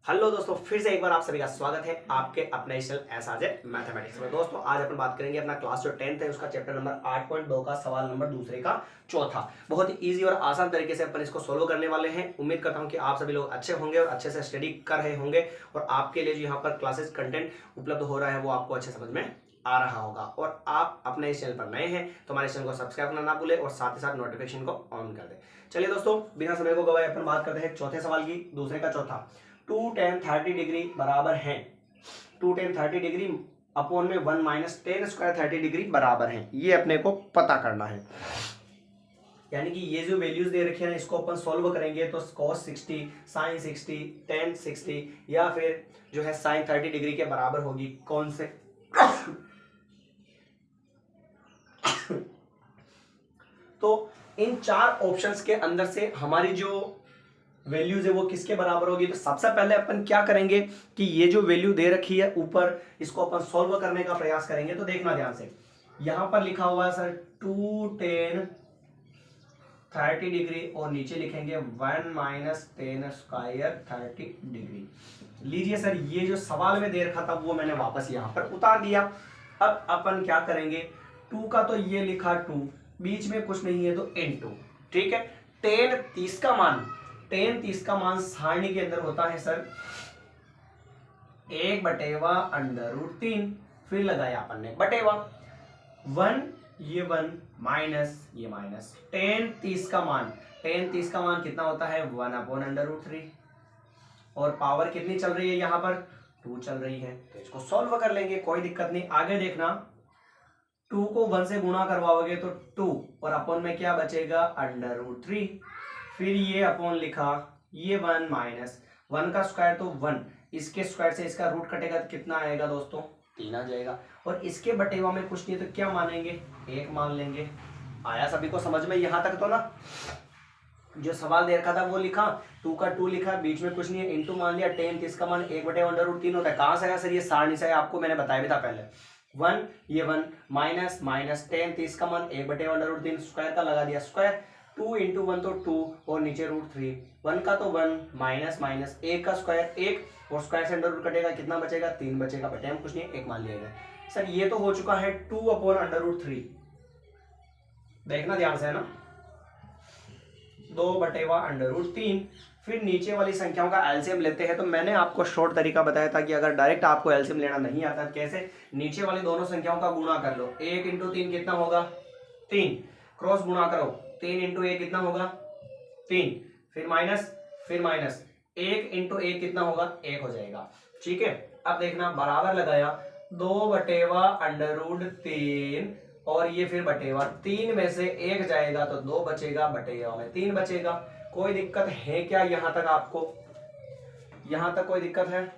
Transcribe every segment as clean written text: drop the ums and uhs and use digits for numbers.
Hello दोस्तों, फिर से एक बार आप सभी का स्वागत है आपके अपने चैनल एसआरजे मैथमेटिक्स में। दोस्तों आज अपन बात करेंगे अपना क्लास जो 10th है उसका चैप्टर नंबर 8.2 का सवाल नंबर दूसरे का चौथा। बहुत ही इजी और आसान तरीके से अपन इसको सोल्व करने वाले हैं। उम्मीद करता हूं कि आप सभी लोग अच्छे होंगे और अच्छे से स्टडी कर रहे होंगे और आपके लिए जो यहाँ पर क्लासेस कंटेंट उपलब्ध हो रहा है वो आपको अच्छे समझ में आ रहा होगा। और आप अपने इस चैनल पर नए हैं तो हमारे चैनल को सब्सक्राइब करना ना भूलें और साथ ही साथ नोटिफिकेशन को ऑन कर दें। चलिए दोस्तों, बिना समय को गवाए अपन बात करते हैं चौथे सवाल की, दूसरे का चौथा। 2 tan 30 डिग्री बराबर है 2 tan 30 डिग्री अपॉन में 1 माइनस टेन स्क्वायर 30 डिग्री बराबर है। ये अपने को पता करना है। यानी कि ये जो वैल्यूज दे रखी है ना, इसको अपन सॉल्व करेंगे तो cos 60, sin 60, tan 60 या फिर जो है sin 30 डिग्री के बराबर होगी। कौन से तो इन चार ऑप्शंस के अंदर से हमारी जो वैल्यूज है वो किसके बराबर होगी। तो सबसे पहले अपन क्या करेंगे कि ये जो वैल्यू दे रखी है ऊपर, इसको अपन सॉल्व करने का प्रयास करेंगे। तो देखना ध्यान से, यहां पर लिखा हुआ है सर 2 tan 30 डिग्री और नीचे लिखेंगे 1 माइनस टेन स्क्वायर 30 डिग्री। लीजिए सर, ये जो सवाल में दे रखा था वो मैंने वापस यहां पर उतार दिया। अब अपन क्या करेंगे, 2 का तो ये लिखा 2, बीच में कुछ नहीं है तो इनटू, ठीक है। tan 30 का मान सारणी के अंदर होता है सर 1/√3। फिर लगाया अपन ने बटेवा 1, ये 1 माइनस ये माइनस। tan 30 का मान कितना होता है 1/√3 और पावर कितनी चल रही है यहाँ पर 2 चल रही है। तो इसको सॉल्व कर लेंगे, कोई दिक्कत नहीं। आगे देखना, 2 को 1 से गुणा करवाओगे तो 2 और अपॉन में क्या बचेगा √3। फिर ये अपॉन लिखा, ये 1 माइनस 1 का स्क्वायर तो 1, इसके स्क्वायर से इसका रूट कटेगा तो कितना आएगा दोस्तों 3 आ जाएगा। और इसके बटेवा में कुछ नहीं तो क्या मानेंगे 1 मान लेंगे। आया सभी को समझ में यहां तक तो ना। जो सवाल दे रखा था वो लिखा, 2 का 2 लिखा, बीच में कुछ नहीं है, इनटू मान लिया। tan 30 का मान 1/√3 होता है। कहां से आया सर, ये सारणी से आपको मैंने बताया भी था पहले। 1 ये 1 माइनस माइनस tan 30 का मान 1/√3 स्क्वायर का लगा दिया स्क्वायर, 2 इंटू 1 तो 2 और नीचे √3। 1 का तो 1 माइनस माइनस 1 का स्क्वायर 1 और स्क्वायर से अंडर रूट कटेगा, कितना बचेगा 3 बचेगा। बटे हम कुछ नहीं, 1 मान लिया गया। सर ये तो हो चुका है 2/√3। देखना ध्यान से है ना, 2/√3। फिर नीचे वाली संख्याओं का एलसीएम लेते हैं। तो मैंने आपको शॉर्ट तरीका बताया था कि अगर डायरेक्ट आपको एलसीएम लेना नहीं आता कैसे, नीचे वाली दोनों संख्याओं का गुणा कर लो। 1 इंटू 3 कितना होगा 3, क्रॉस गुणा करो 3 इंटू 1 कितना होगा 3, फिर माइनस 1 इंटू 1 कितना होगा 1 हो जाएगा, ठीक है। अब देखना, बराबर लगाया 2/√3 और ये फिर बटेवा 3 में से 1 जाएगा तो 2 बचेगा, बटेवा में 3 बचेगा। कोई दिक्कत है क्या यहां तक आपको, यहां तक कोई दिक्कत है,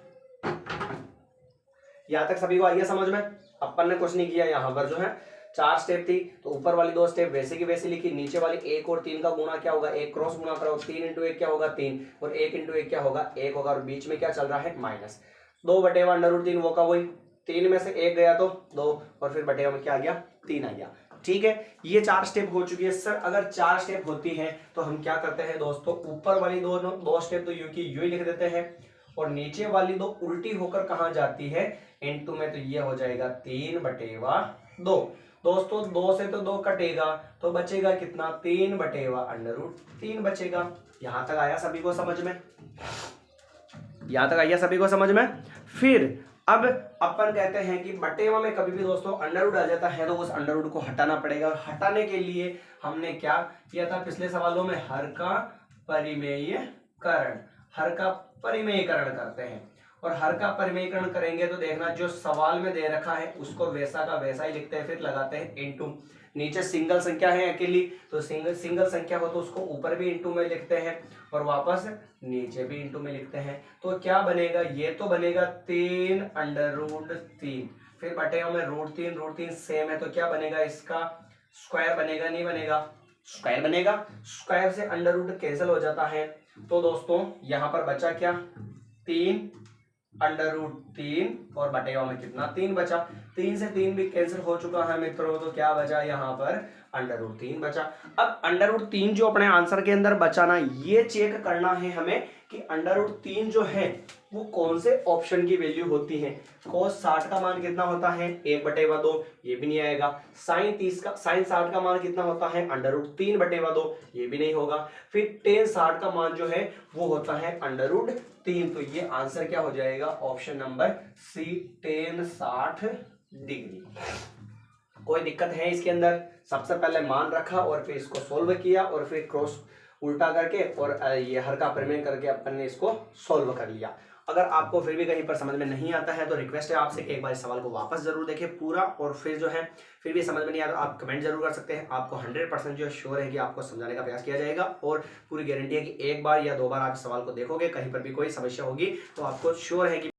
यहां तक सभी को आई है समझ में। अपन ने कुछ नहीं किया, यहां पर जो है 4 स्टेप थी तो ऊपर वाली 2 स्टेप वैसे की वैसे लिखी। नीचे वाली 1 और 3 का गुणा क्या होगा 1, क्रॉस गुणा करो 3 इंटू 1 क्या होगा 3 और 1 इंटू 1 क्या होगा 1 होगा। और बीच में क्या चल रहा है माइनस, 2/√3 वो का वही, 3 में से 1 गया तो 2 और फिर बटेवा में क्या आ गया 3 आ गया, ठीक है। ये 4 स्टेप हो चुकी है। सर अगर 4 स्टेप होती है तो हम क्या करते हैं दोस्तों, ऊपर वाली दो स्टेप तो यूं की यूं ही लिख देते हैं और नीचे वाली 2 उल्टी होकर कहां जाती है इनटू में, तो ये हो जाएगा 3/2। दोस्तों 2 से तो 2 कटेगा तो बचेगा कितना 3/√3 बचेगा। यहां तक आया सभी को समझ में, यहां तक आया सभी को समझ में। फिर अब अपन कहते हैं कि बटेवा में कभी भी दोस्तों अंडर आ जाता है तो उस अंडर को हटाना पड़ेगा। और हटाने के लिए हमने क्या किया था पिछले सवालों में, हर का परिमेयकरण करते हैं। और हर का परिमेयकरण करेंगे तो देखना, जो सवाल में दे रखा है उसको वैसा का वैसा ही लिखते हैं, फिर लगाते हैं इनटू। नीचे सिंगल संख्या है अकेली तो सिंगल संख्या हो तो उसको ऊपर भी इनटू में लिखते हैं और वापस नीचे भी इनटू में लिखते हैं। तो क्या बनेगा, ये तो बनेगा 3/√3, फिर बटेवा में √3 सेम है तो क्या बनेगा, इसका स्क्वायर बनेगा नहीं बनेगा, स्क्वायर बनेगा। स्क्वायर से अंडर कैंसिल हो जाता है तो दोस्तों यहां पर बचा क्या 3/√3 और बटेवा में कितना 3 बचा। 3 से 3 भी कैंसिल हो चुका है मित्रों, तो क्या बचा यहाँ पर √3 बचा। अब √3 जो अपने आंसर के अंदर बचा ना, ये चेक करना है हमें कि √3 जो है वो कौन से ऑप्शन की वैल्यू होती है। cos 60 का मान कितना होता है 1/2, ये भी नहीं आएगा। sin 60 का मान कितना होता है √3/2, ये भी नहीं होगा। फिर tan 60 का मान जो है वो होता है √3, तो ये आंसर क्या हो जाएगा option number C tan 60 degree. कोई दिक्कत है इसके अंदर? सबसे पहले मान रखा और फिर इसको सोल्व किया और फिर क्रॉस उल्टा करके और ये हर का परिमेय करके अपन ने इसको सोल्व कर लिया। अगर आपको फिर भी कहीं पर समझ में नहीं आता है तो रिक्वेस्ट है आपसे एक बार इस सवाल को वापस जरूर देखें पूरा, और फिर जो है फिर भी समझ में नहीं आता तो आप कमेंट जरूर कर सकते हैं। आपको 100% जो श्योर है कि आपको समझाने का प्रयास किया जाएगा, और पूरी गारंटी है कि एक बार या 2 बार आप इस सवाल को देखोगे, कहीं पर भी कोई समस्या होगी तो आपको श्योर है कि